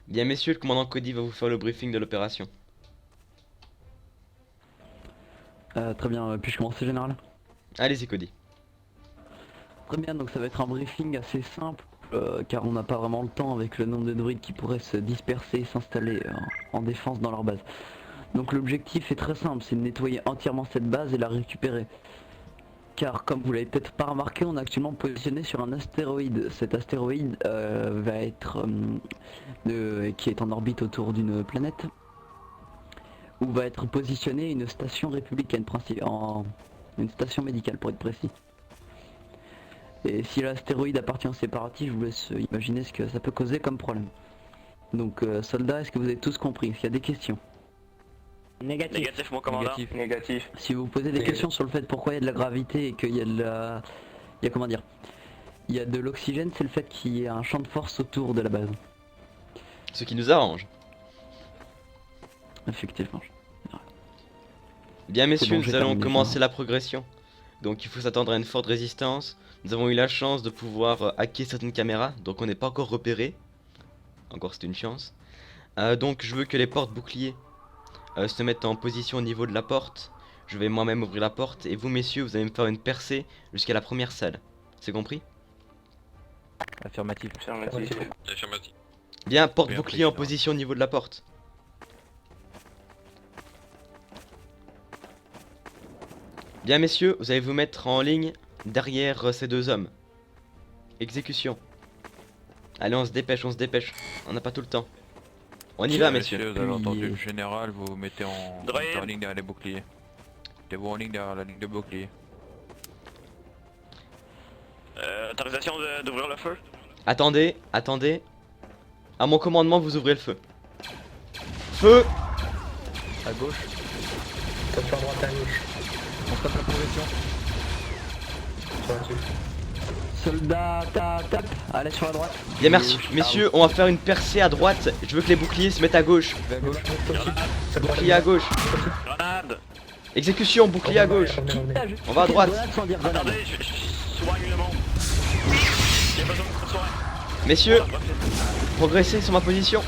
Bien messieurs, le commandant Cody va vous faire le briefing de l'opération. Très bien, puis-je commencer général? Allez-y Cody. Très bien, donc ça va être un briefing assez simple, car on n'a pas vraiment le temps avec le nombre de druides qui pourraient se disperser et s'installer en défense dans leur base. Donc l'objectif est très simple, c'est de nettoyer entièrement cette base et la récupérer. Car comme vous l'avez peut-être pas remarqué, on est actuellement positionné sur un astéroïde. Cet astéroïde va être qui est en orbite autour d'une planète, où va être positionnée une station républicaine, une station médicale pour être précis. Et si l'astéroïde appartient aux séparatistes, je vous laisse imaginer ce que ça peut causer comme problème. Donc soldats, est-ce que vous avez tous compris? Est-ce qu'il y a des questions? Négatif. Négatif, mon commandant. Négatif. Si vous posez des questions sur le fait pourquoi il y a de la gravité et qu'il y a de la... Il y a comment dire? Il y a de l'oxygène, c'est le fait qu'il y ait un champ de force autour de la base. Ce qui nous arrange. Effectivement. Bien messieurs, bon, j'ai nous allons terminé, commencer ça. la progression. Donc il faut s'attendre à une forte résistance. Nous avons eu la chance de pouvoir hacker certaines caméras, donc on n'est pas encore repéré. Encore c'est une chance. Donc je veux que les portes boucliers se mettent en position au niveau de la porte. Je vais moi-même ouvrir la porte et vous messieurs, vous allez me faire une percée jusqu'à la première salle. C'est compris? Affirmatif. Affirmatif. Affirmatif. Bien, porte Bien bouclier en pris, position au niveau de la porte. Bien messieurs, vous allez vous mettre en ligne derrière ces deux hommes. Exécution. Allez, on se dépêche, on se dépêche. On n'a pas tout le temps. On y va messieurs. Vous avez entendu le général, vous vous mettez en Droïde. ligne derrière les boucliers. Mettez-vous en ligne derrière la ligne de bouclier. Autorisation d'ouvrir le feu? Attendez, attendez. À mon commandement, vous ouvrez le feu. Feu! À gauche. Attention à droite, à gauche. On stoppe la progression. Affirmatif. Soldats, tape, allez sur la droite. Bien merci, messieurs, on va faire une percée à droite. Je veux que les boucliers se mettent à gauche. À gauche. Bouclier à gauche. Grenade! Exécution, bouclier à gauche. On va à droite. Sans dire grenade. Attendez, je soigne le monde. J'ai besoin de soin. Messieurs, progressez sur ma position.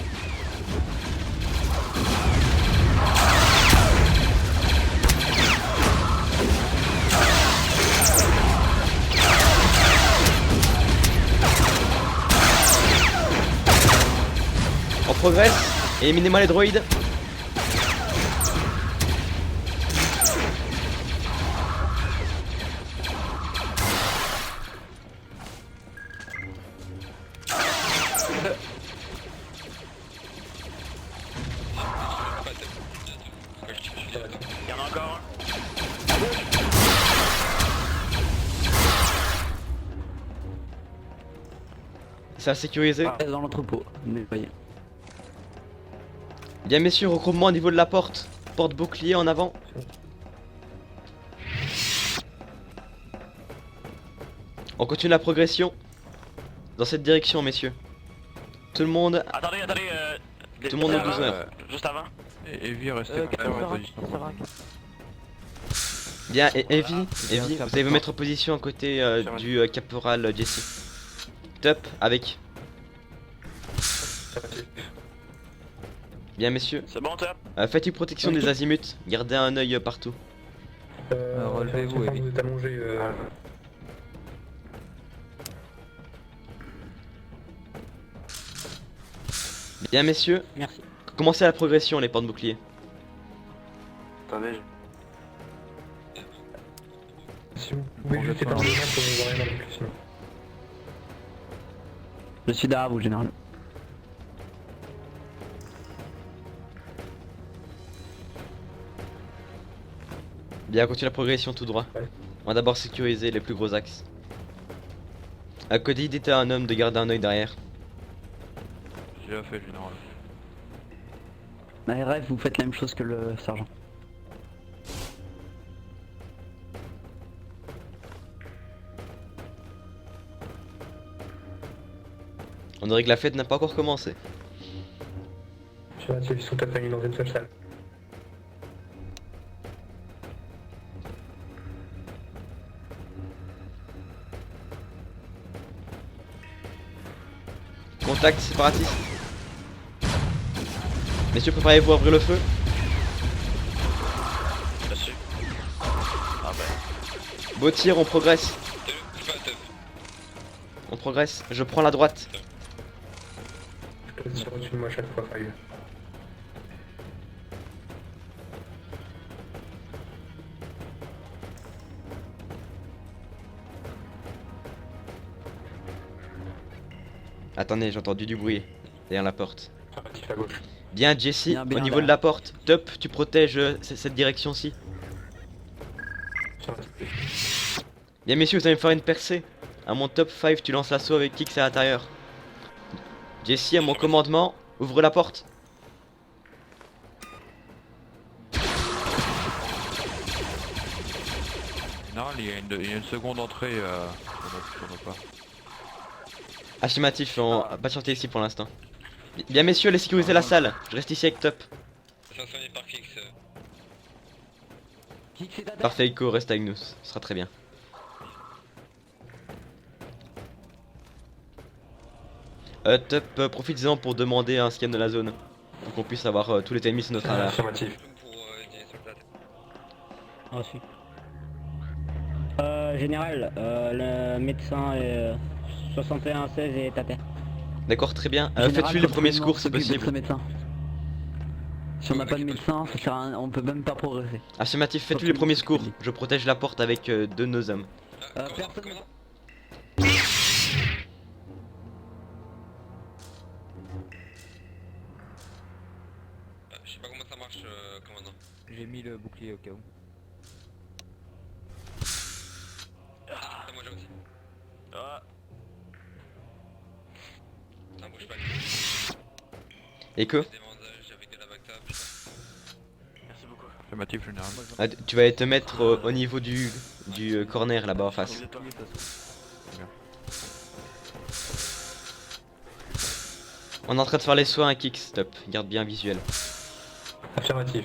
On progresse et éliminez-moi les droïdes. Il y en a encore un. Ça a sécurisé. Reste dans l'entrepôt, nettoyez. Bien messieurs, regroupement au niveau de la porte. Porte bouclier en avant. On continue la progression. Dans cette direction messieurs. Tout le monde. Attendez, Tout le monde aux avant, 12 heures. Juste avant. Evie, restez en position. Bien, et Evie, vous allez vous mettre en position à côté du caporal Jesse. Top, avec. Bien messieurs, C'est bon, top? faites une protection des azimuts, gardez un œil partout. relevez-vous, Vous Evie. êtes allongé. Bien messieurs, Merci. commencez la progression les portes boucliers. Attendez, Si vous pouvez juste éteindre les lampes, on va rien dans le plus sinon. Je suis derrière vous, général. Bien, continue la progression tout droit. Ouais. On va d'abord sécuriser les plus gros axes. À Cody, dites à un homme de garder un œil derrière. J'ai déjà fait, général. RF, vous faites la même chose que le sergent. On dirait que la fête n'a pas encore commencé. Affirmatif, ils sont peut-être réunis dans une seule salle. Contact séparatiste. Messieurs, préparez-vous à ouvrir le feu. Reçu. Ah bah. Beau tir, on progresse. On progresse. Je prends la droite. Position au-dessus de moi chaque fois, Five. Attendez, j'ai entendu du bruit derrière la porte. Affirmatif à gauche. Bien, Jesse, Bien, au niveau là. de la porte. Top, tu protèges cette direction-ci. Affirmatif. Bien, messieurs, vous allez me faire une percée. À mon top 5, tu lances l'assaut avec Kix à l'intérieur. Jesse, à mon commandement, ouvre la porte. Non, il y a une seconde entrée qu'on a pas. Affirmatif, on va patienter ici pour l'instant. Bien, messieurs, allez sécuriser la salle. Je reste ici avec Top. Kix est à terre. Parfait, Echo, reste avec nous. Ce sera très bien. Top, profite-en pour demander un scan de la zone. Pour qu'on puisse avoir tous les ennemis sur notre radar. Affirmatif. Reçu. Général, le médecin 61-16 est à terre. D'accord, très bien. Général, Faites-lui les quand premiers tout le secours monde si s'occupe de possible. ce médecin. Si on n'a pas de médecin, ça sert à rien, on peut même pas progresser. Affirmatif, faites-lui les premiers secours. Je protège la porte avec deux de nos hommes. Personne. Je sais pas comment ça marche, commandant. J'ai mis le bouclier au cas où. Ah, moi j'ai aussi. Ah. Ça bouge pas. Echo, Des bandages avec de la bacta, putain. Merci beaucoup. Affirmatif général. tu vas te mettre au niveau du corner là-bas en face. On est en train de faire les soins à Kix, Top. Garde bien visuel. Affirmatif.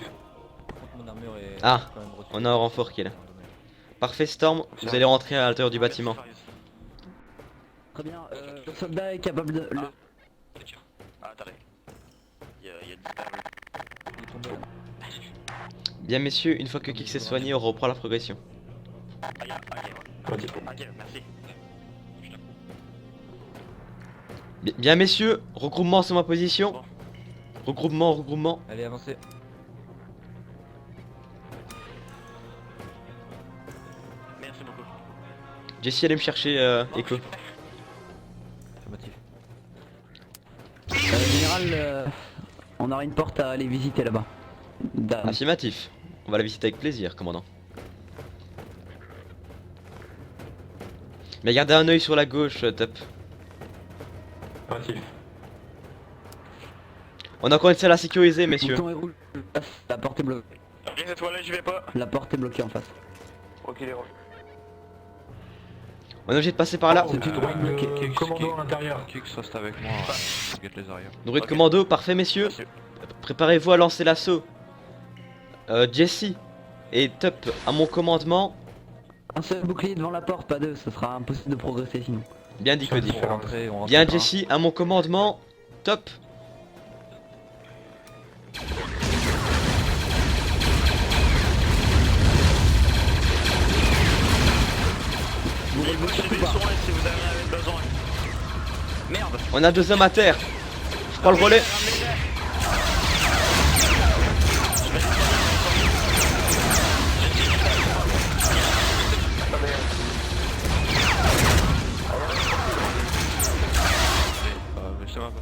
Mon armure est Ah, quand même reçue. on a un renfort qui est là. Parfait, Storm, vous allez rentrer à l'intérieur du bâtiment. Très bien, le soldat est capable de... le- Ah, attendez. Il y a du table. Il est tombé là. Bien, messieurs, une fois que Kix est soigné, on reprend la progression. Ok, Affirmatif. merci. Bien, messieurs, regroupement sur ma position. Regroupement, regroupement. Allez, avancez. Merci beaucoup. Jesse, allez me chercher Echo. Affirmatif. Général, on aura une porte à aller visiter là-bas. Affirmatif. On va la visiter avec plaisir, commandant. Mais gardez un œil sur la gauche, Top. Affirmatif. On a encore une salle à sécuriser, messieurs. Le bouton est rouge, la porte est bloquée. Ok, cette fois-là, j'y vais pas. La porte est bloquée en face. Ok, les rouges. On est obligé de passer par là. C'est une droite bloquée. Commando à l'intérieur. Kix reste avec moi, je guette les arrières. Droïde Ok. commando, parfait, messieurs. Merci. Préparez-vous à lancer l'assaut. Jesse et Top à mon commandement. Un seul bouclier devant la porte, pas deux, ce sera impossible de progresser sinon. Bien dit, Cody. On rentre, on rentre. Bien, Jesse à mon commandement. Top. Vous relevez J'ai surtout des pas. soins si vous en avez besoin. Merde. On a deux hommes à terre. Je prends le relais. Laissez-moi un peu.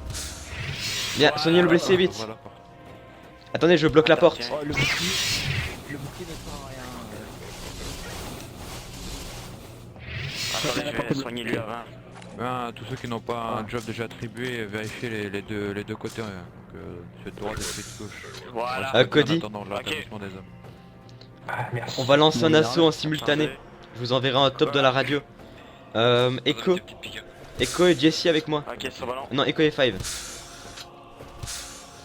Bien, soignez le blessé vite. Voilà. Attendez, je bloque la porte. Oh, le bouclier ne sert à rien. Attendez, je vais soigner lui avant. Ben, tous ceux qui n'ont pas un job déjà attribué, vérifiez les deux côtés. Donc, suite droite et suite gauche. Voilà. Restez Cody. en attendant l'établissement des hommes. Ah, merci. On va lancer un Bon, assaut en simultané. Je vous enverrai un top de la radio. Echo, Echo et Jesse avec moi. Ok, sur ballon. Non, Echo et Five.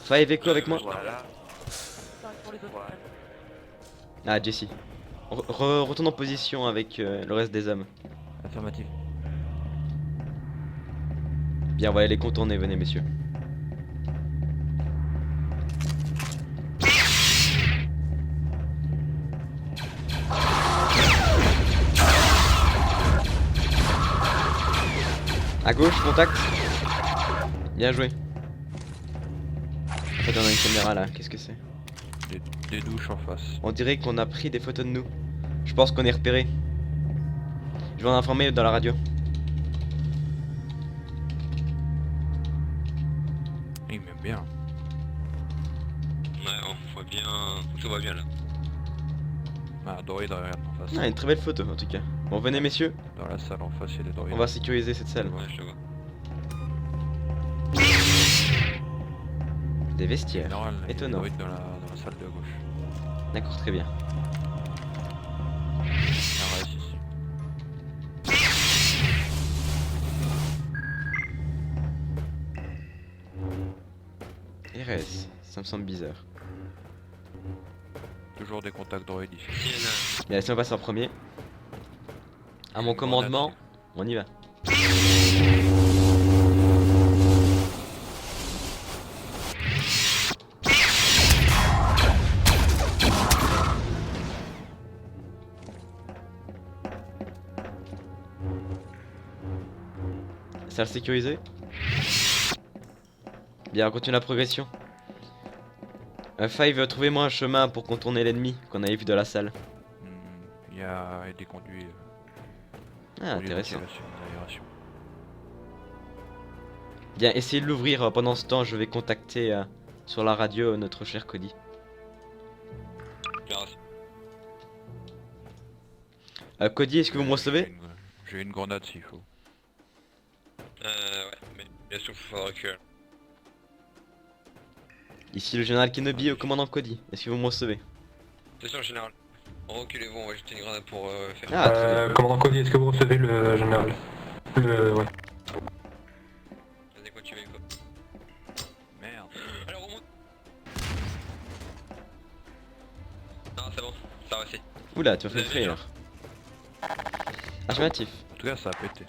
Five Echo avec moi. Voilà. Ah, Jesse. Retourne en position avec le reste des hommes. Affirmatif. Bien, on va aller les contourner, venez messieurs. À gauche, contact. Bien joué. En fait, on a une caméra là, qu'est-ce que c'est? Des douches en face. On dirait qu'on a pris des photos de nous. Je pense qu'on est repéré. Je vais en informer dans la radio. Il m'aime bien. Ouais, on voit bien. Tout va bien là. Ah, droïde regarde en face. Ah, une très belle photo en tout cas. Bon, venez messieurs, Dans la salle en face, il y a des droïdes. on va sécuriser cette salle. Ouais, je le vois. Des vestiaires. Général, il y a des Étonnant. droïdes dans la salle de gauche. D'accord, très bien. Un reste ici. RS, ça me semble bizarre. Toujours des contacts droïdes ici. Il y en a. Bien, si on passe en premier. À mon commandement, on y va. Salle sécurisée. Bien, on continue la progression. Five, trouvez-moi un chemin pour contourner l'ennemi qu'on avait vu dans la salle. Il y a des conduits. Ah, intéressant. D'aération. Bien, essayez de l'ouvrir. Pendant ce temps, je vais contacter sur la radio notre cher Cody. Cody, est-ce que vous me recevez? J'ai une grenade s'il faut. Ouais, mais bien sûr, il faudra que. Ici le général Kenobi au commandant Cody. Est-ce que vous me recevez? C'est sûr, général. Reculez-vous, on va jeter une grenade pour faire. Ah, très bien. Commandant Cody, est-ce que vous recevez le général? Ouais. Vas-y, quoi, tu veux quoi? Merde. Alors, remonte. Non, c'est bon, ça va, c'est. Oula, tu vas Vous avez faire déjà frire. Affirmatif. En tout cas, ça a pété.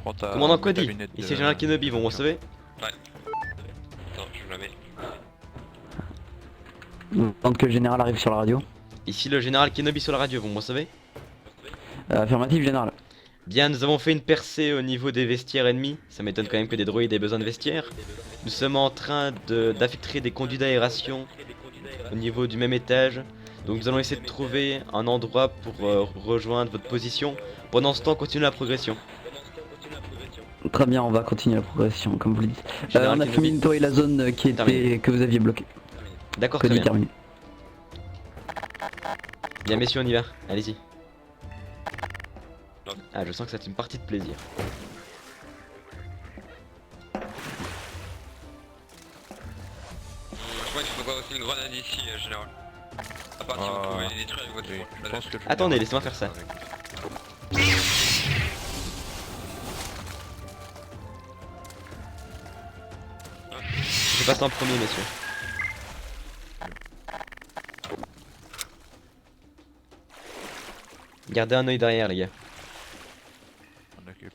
Prends ta Commandant ta Cody, lunette ici de- le général Kenobi, vous me recevez? Attends, je la mets. Tant que le général arrive sur la radio. Ici le général Kenobi sur la radio, vous me recevez? Affirmatif général. Bien, nous avons fait une percée au niveau des vestiaires ennemis. Ça m'étonne quand même que des droïdes aient besoin de vestiaires. Nous sommes en train d'affecter des conduits d'aération au niveau du même étage. Donc nous allons essayer de trouver un endroit pour rejoindre votre position. Pendant ce temps, continuez la progression. Très bien, on va continuer la progression, comme vous le dites. Général On a Kenobi. fini de nettoyer la zone qui était Terminé. que vous aviez bloquée. D'accord, très Cody bien. terminé. Bien messieurs, on y va. Allez-y. Ah, je sens que c'est une partie de plaisir. Je crois qu'il faut voir aussi une grenade ici, général. À partir où vous pouvez les détruire avec votre Oui, front. je pense que je Attendez, vais laissez-moi faire ça. avec. Je passe en premier, messieurs. Gardez un œil derrière, les gars. On occupe.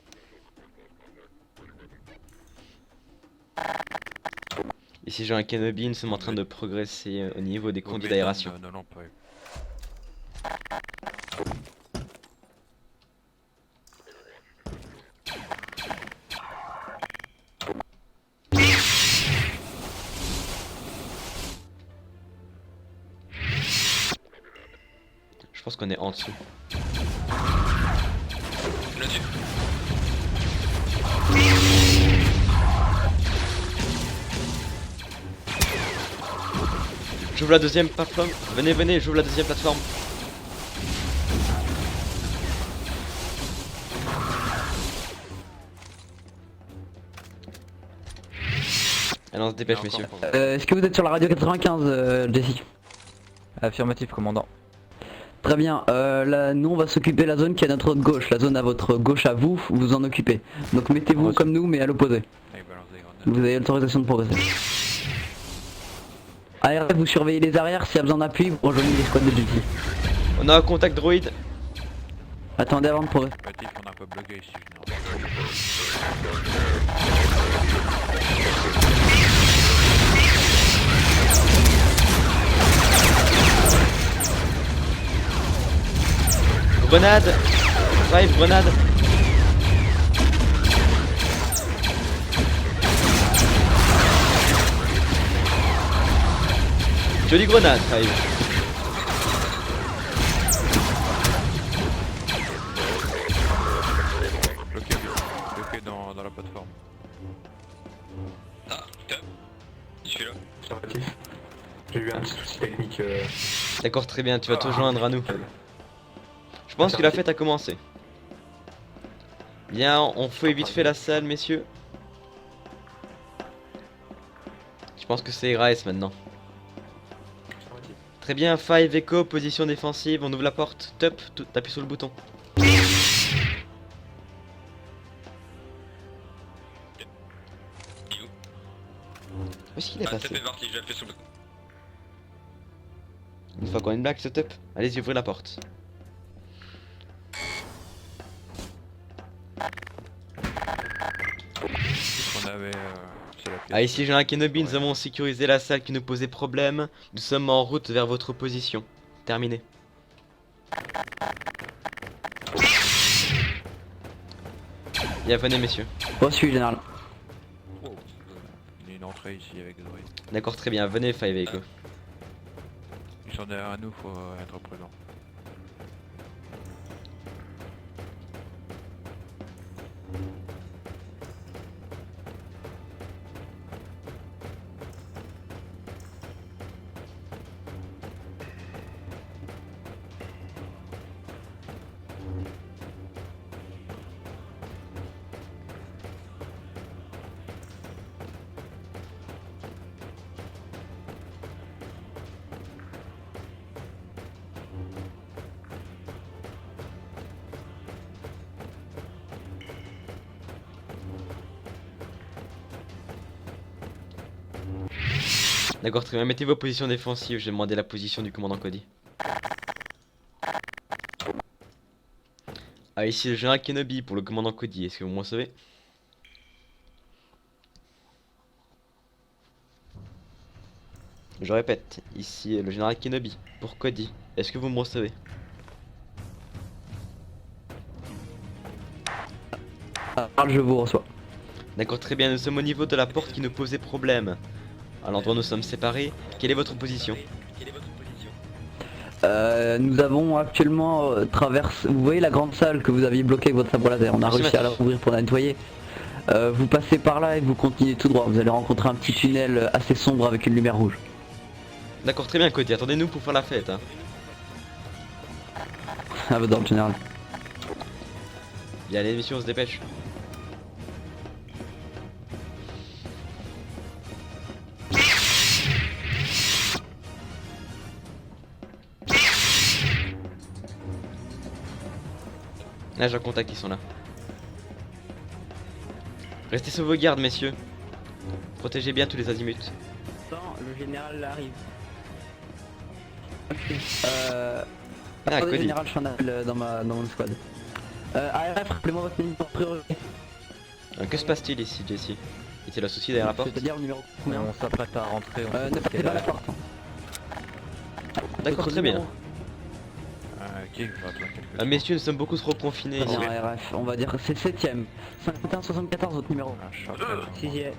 Ici, j'ai un Kenobi, nous sommes en train de progresser au niveau des conduits d'aération. Non, non, pas. Je pense qu'on est en dessous. Là-dessus. J'ouvre la deuxième plateforme. Venez, venez, j'ouvre la deuxième plateforme. Allez, on se dépêche, messieurs. Est-ce que vous êtes sur la radio 95, Jesse? Affirmatif, commandant. Très bien, là, nous on va s'occuper de la zone qui est à notre gauche, la zone à votre gauche à vous, vous en occupez. Donc mettez-vous comme nous mais à l'opposé. Ah, il balance des grenades. Vous avez l'autorisation de progresser. ARF, vous surveillez les arrières, s'il y a besoin d'appui, vous rejoignez les squads de Jesse. On a un contact droïde. Attendez avant de progresser. Affirmatif, on a un peu bloqué ici, général. Grenade. Five, grenade. Jolie grenade, Five. Bloqué dans la plateforme. Ah, top. Je suis là. Affirmatif. J'ai eu un petit souci technique. D'accord, très bien, tu vas te rejoindre à nous. Je pense que la fête a commencé. Bien, on fouille vite fait la salle, messieurs. Je pense que c'est Raes maintenant. Très bien, 5 Echo, position défensive, on ouvre la porte. Top, t'appuies sur le bouton. Où est-ce qu'il est Ah, top passé? est parti, je l'appuie sur le bouton. Une fois qu'on a une blague, ce top. Allez-y, ouvrez la porte. On avait... c'est la pièce. Ah, ici Général Kenobi, nous avons sécurisé la salle qui nous posait problème. Nous sommes en route vers votre position. Terminé. Bien, venez messieurs. Reçu, général. Wow. Il y a une entrée ici avec des droïdes. D'accord, très bien, venez 5 Echo. Ils sont derrière nous, faut être présent. D'accord, très bien, mettez vos positions défensives, j'ai demandé la position du commandant Cody. Ah, ici le général Kenobi pour le commandant Cody, est-ce que vous me recevez? Je répète, ici le général Kenobi pour Cody, est-ce que vous me recevez? Ah, je vous reçois. D'accord, très bien, nous sommes au niveau de la porte qui nous posait problème. À l'endroit où nous sommes séparés, quelle est votre position? Nous avons actuellement traversé... Vous voyez la grande salle que vous aviez bloquée avec votre sabre laser? On a réussi à la rouvrir pour la nettoyer. Vous passez par là et vous continuez tout droit. Vous allez rencontrer un petit tunnel assez sombre avec une lumière rouge. D'accord, très bien Cody, attendez-nous pour faire la fête. Hein. À votre ordre, général. Bien, allez messieurs, on se dépêche. Là, j'ai un contact, ils sont là. Restez sur vos gardes, messieurs. Protégez bien tous les azimuts. Le général arrive. Ah, Attendez, Cody. général, je suis en appel dans mon squad. ARF, rappelez-moi votre numéro de priorité. Que se passe-t-il ici, Jesse? Est-il associé derrière la porte? C'est-à-dire le numéro combien? On s'apprête à rentrer. On Ne partez pas à la porte. D'accord, Votre très bien. numéro. Ok, je vais attendre quelques Ah, messieurs, nous sommes beaucoup trop confinés Très ici. bien, ARF, on va dire que c'est le 7ème. 51-74, votre numéro. Ah, je suis en train de- 6ème.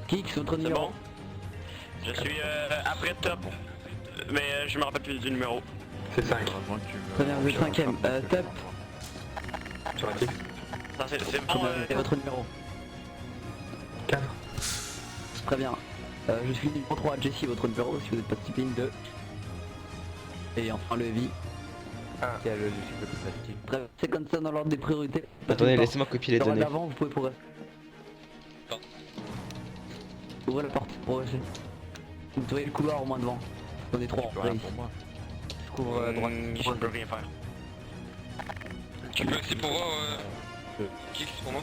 Kix, votre C'est numéro. bon. Je suis après top. Mais je me rappelle plus du numéro. C'est 5. Heureusement que tu me- Très bien, vous êtes 5ème. Top, Affirmatif. Ça, c'est très bon. bien, et votre numéro. 4. Très bien. Je suis numéro 3, Jesse, votre numéro, si vous n'êtes pas de typing 2. Et enfin le heavy. Quel le cycle plus plastique. Très bien. C'est comme ça dans l'ordre des priorités. Attendez, laissez-moi copier les Dans données. l'avant, vous pouvez progresser. Ouvrez la porte, progressez. Vous voyez le couloir au moins devant. On est 3 Tu peux rien pour moi. Je couvre à droite. Je peux rien faire. Tu peux aussi pour voir qui c'est pour moi?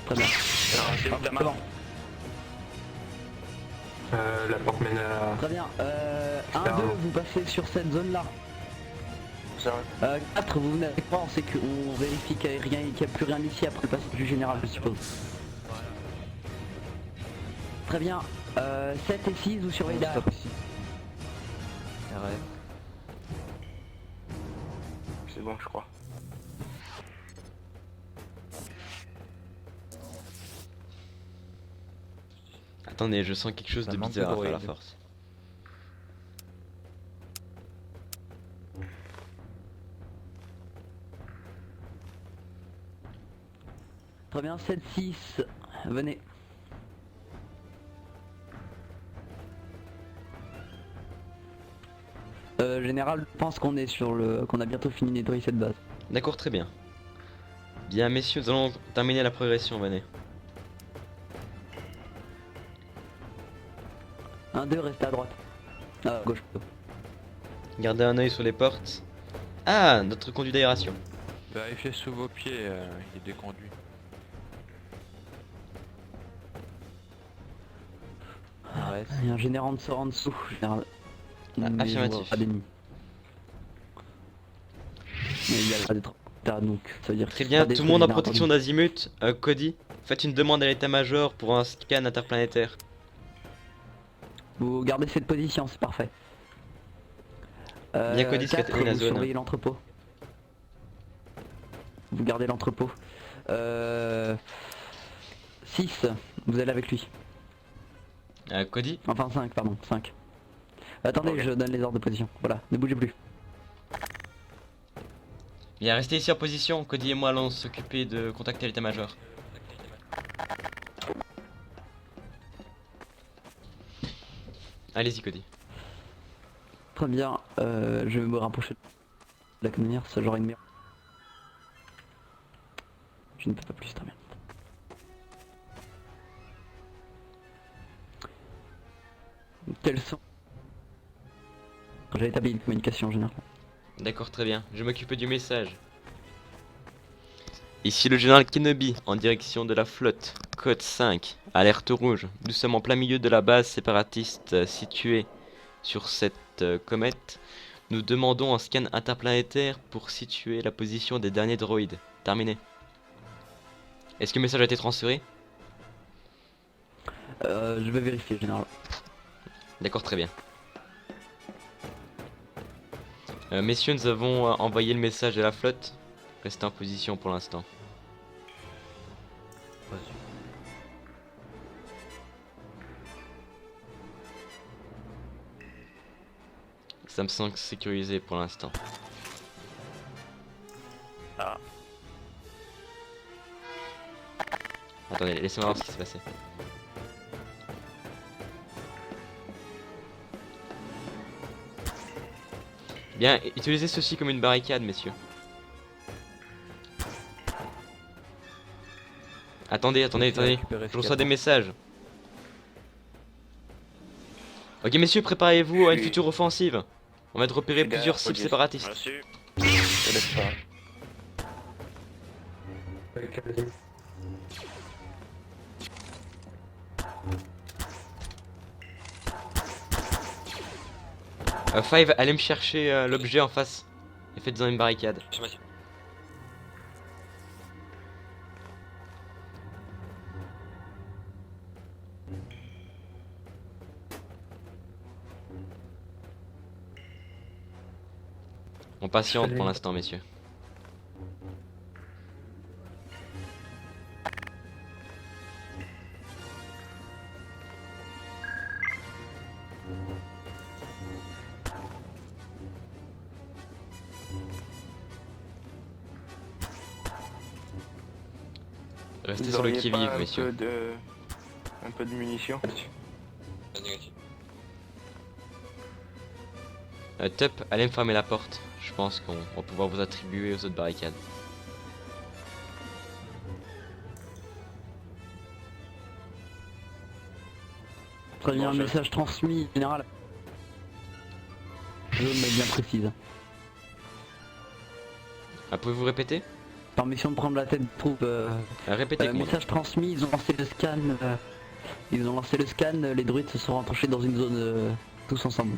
Très bien. C'est Ah, de la c'est merde. bon. La porte mène à... Très bien. 1, Super. 2, vous passez sur cette zone là. 4, vous venez avec moi, on sait qu'on vérifie qu'il n'y a plus rien ici après le passage du général, je suppose. Très bien. 7 et 6, vous surveillez derrière. Stop ici. RF. c'est bon, je crois. Attendez, je sens quelque chose Ça de manque de bizarre à faire la droïdes. force. Très bien, 7-6, venez. Général, je pense qu'on est sur qu'on a bientôt fini de nettoyer cette base. D'accord, très bien. Bien, messieurs, nous allons terminer la progression, venez. 1-2, restez à droite. À gauche. Gardez un œil sur les portes. Ah, notre conduit d'aération. Vérifiez sous vos pieds, il est déconduit. Arrête. Il y a un général de sort en dessous, général. Ah, Mais je affirmatif. vois pas d'ennemis. Mais il y a pas d'être terre, donc ça veut dire Très que bien, c'est pas tout des le monde en généraux protection d'azimut. Cody, faites une demande à l'état-major pour un scan interplanétaire. Vous gardez cette position, c'est parfait. Bien Cody, 4, scatter la vous zone. surveillez l'entrepôt. Vous gardez l'entrepôt. 6, vous allez avec lui. Cody, Enfin 5, pardon, 5. Attendez, Ok. je donne les ordres de position. Voilà, ne bougez plus. bien, restez ici en position. Cody et moi allons s'occuper de contacter l'état-major. Allez-y, Cody. Très bien, je vais me rapprocher de la canonnière, ça j'aurai une meilleure. Je ne peux pas plus, très bien. Quels sont... J'ai établi une communication générale. D'accord, très bien. Je m'occupe du message. Ici le général Kenobi, en direction de la flotte. Code 5, alerte rouge. Nous sommes en plein milieu de la base séparatiste située sur cette comète. Nous demandons un scan interplanétaire pour situer la position des derniers droïdes. Terminé. Est-ce que le message a été transféré? Je vais vérifier, général. D'accord, très bien. Messieurs, nous avons envoyé le message à la flotte. Restez en position pour l'instant. Ça me semble sécurisé pour l'instant. Ah. Attendez, laissez-moi voir ce qui s'est passé. Bien, utilisez ceci comme une barricade, messieurs. Attendez, attendez. Je reçois des messages. Ok, messieurs, préparez-vous à une future offensive. On va repérer plusieurs cibles séparatistes. Reçu. Je te laisse pas. Avec Azim. Five, allez me chercher l'objet en face et faites-en une barricade. On patiente pour l'instant, messieurs. Restez sur le qui-vive, messieurs. Un peu de munitions. Tup, allez me fermer la porte. Je pense qu'on va pouvoir vous attribuer aux autres barricades. Très bien, Bon, message transmis, général. Zone bien précise. Pouvez-vous répéter? Permission de prendre la tête de troupe. Répétez, commandant. Message transmis, ils ont lancé le scan. Ils ont lancé le scan, les druides se sont rapprochés dans une zone tous ensemble.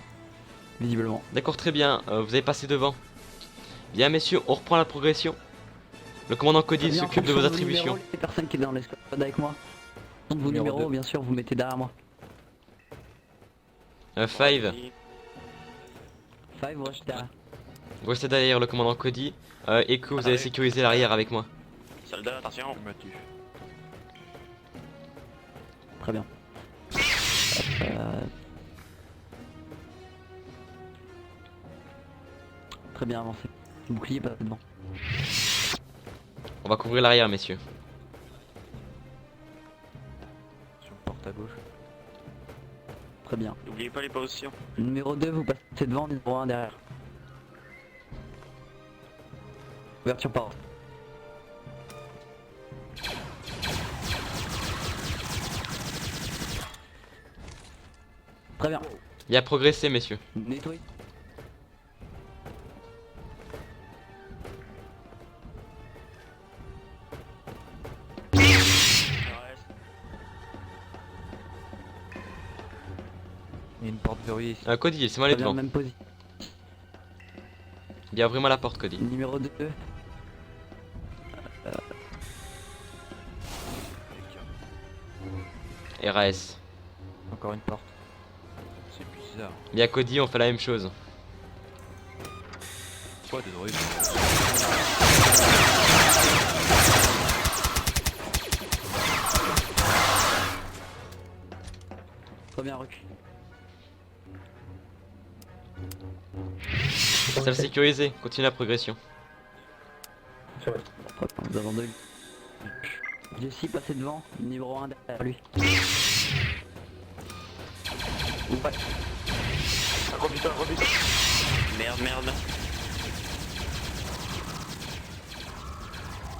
Visiblement. D'accord, très bien. Vous avez passé devant. Bien, messieurs, on reprend la progression. Le commandant Cody Très bien, s'occupe de en vos fonction attributions. numéros, les personnes qui est dans l'escouade avec moi. Vos Numéro numéros, 2. bien sûr, vous mettez derrière moi. Five, Five, ouais, je suis derrière. Vous restez derrière le commandant Cody. Echo, vous allez sécuriser l'arrière avec moi. Soldat, attention. Affirmatif. Très bien. Très bien avancé. Bouclier pas devant. On va couvrir l'arrière, messieurs. Sur le porte à gauche. Très bien. N'oubliez pas les positions. Numéro 2, vous passez devant, numéro 1 derrière. Ouverture par. Très bien. Il a progressé, messieurs. Nettoyez. Il y a une porte verrouillée ici. Cody, laissez-moi aller Très bien, devant. même position. Il y a vraiment la porte, Cody. Numéro 2. RAS. Encore une porte. C'est bizarre. Il y a Cody, on fait la même chose. Quoi des droïdes? Très bien, recul. Salle sécurisée, continue la progression. Nous avons deux. Jesse, passez devant. Numéro 1 derrière lui. Ouais. Merde.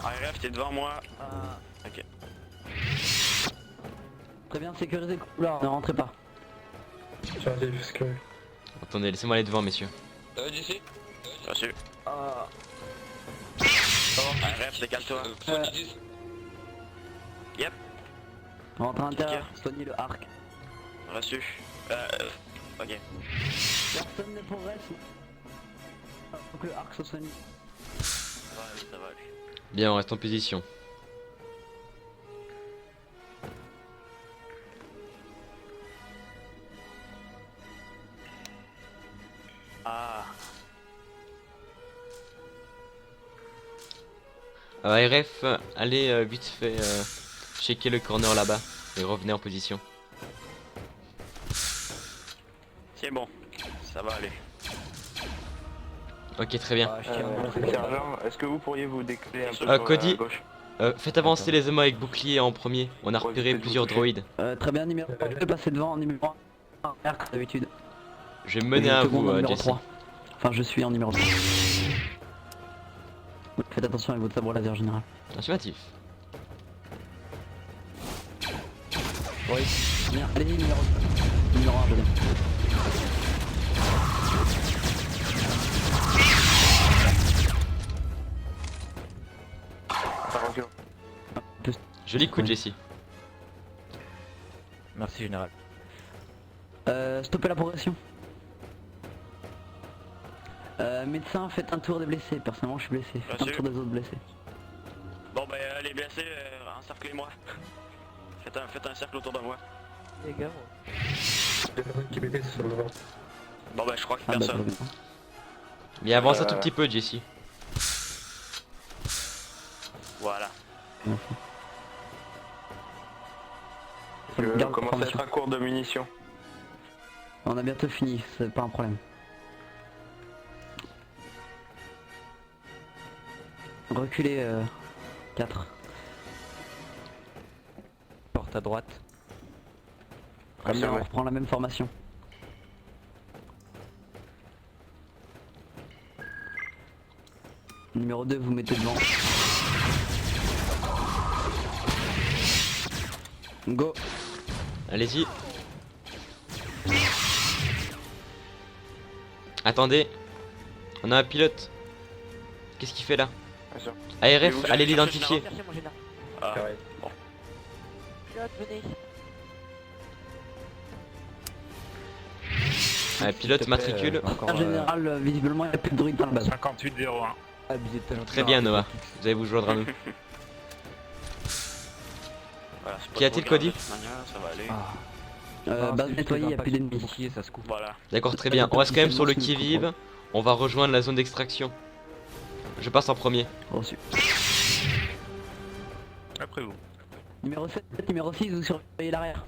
RF, t'es devant moi. Ok. Très bien, sécurisez le couloir, ne rentrez pas. Tiens, allez, jusque. Attendez, laissez-moi aller devant, messieurs. Ça va d'ici? Reçu. RF, décale-toi. 70. Rentrez à l'intérieur, soignez le arc. Reçu. Ok. Personne ne progresse. Faut que le arc soit soigné. Ça va aller. Bien, on reste en position. Ah. RF, allez vite fait checker le corner là-bas et revenez en position. C'est bon. Ça va aller. Ok, très bien. Sergent, est-ce que vous pourriez vous décaler un peu sur Cody, la gauche? faites avancer les hommes avec bouclier en premier. On a repéré plusieurs droïdes. Très bien, numéro 2, passez devant, numéro 1 arc comme d'habitude. Je vais me mener à Second vous, numéro Jesse. 3. Enfin, je suis en numéro 3. Faites attention avec votre sabre laser général. Affirmatif. Oui. Bien, allez-y, numéro 1, je viens. Joli coup de Jesse. Merci général. Stoppez la progression. Médecin, faites un tour des blessés. Personnellement, je suis blessé. Faites un Reçu. tour des autres blessés. Bon ben les blessés, encerclez-moi. Faites un cercle autour de moi. Il y a personne qui est blessé sur le vent. Bon ben je crois que Ah bah, personne. très bien. Bien, avance un tout petit peu, Jesse. Voilà. Je Garde commence à formation. être à court de munitions. On a bientôt fini, c'est pas un problème. Reculez 4. Porte à droite. Très bien, on ouais. reprend la même formation. Numéro 2, vous mettez devant. Go. Allez-y. Attendez. On a un pilote. Qu'est-ce qu'il fait là? Bien sûr. ARF, allez l'identifier. Ah. Carré. Pilote matricule. En général, visiblement, il n'y a plus de druide dans la base. 5801. Très bien, Noah. Vous allez vous joindre à nous. Voilà, c'est pas Qu'y a-t-il, trop grave, Cody? de toute manière, ça va aller. Ah. Base nettoyée, il n'y a plus d'ennemis. Bouclier, ça se coupe. Voilà. D'accord, très bien. On reste quand même sur le qui-vive. On va rejoindre la zone d'extraction. Je passe en premier. Reçu. Après vous. Numéro 7, numéro 6, vous surveillez l'arrière.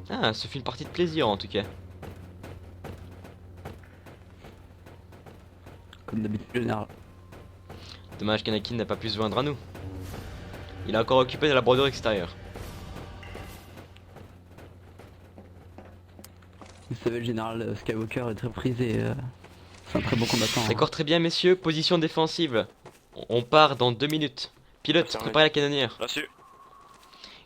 Ah, ce fut une partie de plaisir en tout cas. Comme d'habitude, général. Dommage qu'Anakin n'a pas pu se joindre à nous. Il est encore occupé de la bordure extérieure. Vous savez, le général Skywalker est très prisé. C'est un très bon combattant. hein. D'accord, très bien messieurs, position défensive. On part dans 2 minutes. Pilote, Affirmé. préparez la canonnière. Reçu.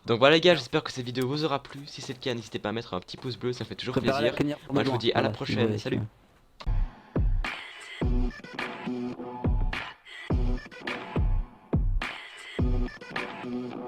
Donc voilà les gars, j'espère que cette vidéo vous aura plu. Si c'est le cas, n'hésitez pas à mettre un petit pouce bleu, ça me fait toujours Préparez la plaisir. cannière pour Moi je demain. vous dis à la Voilà, si vous prochaine, voulez, salut. si vous voulez.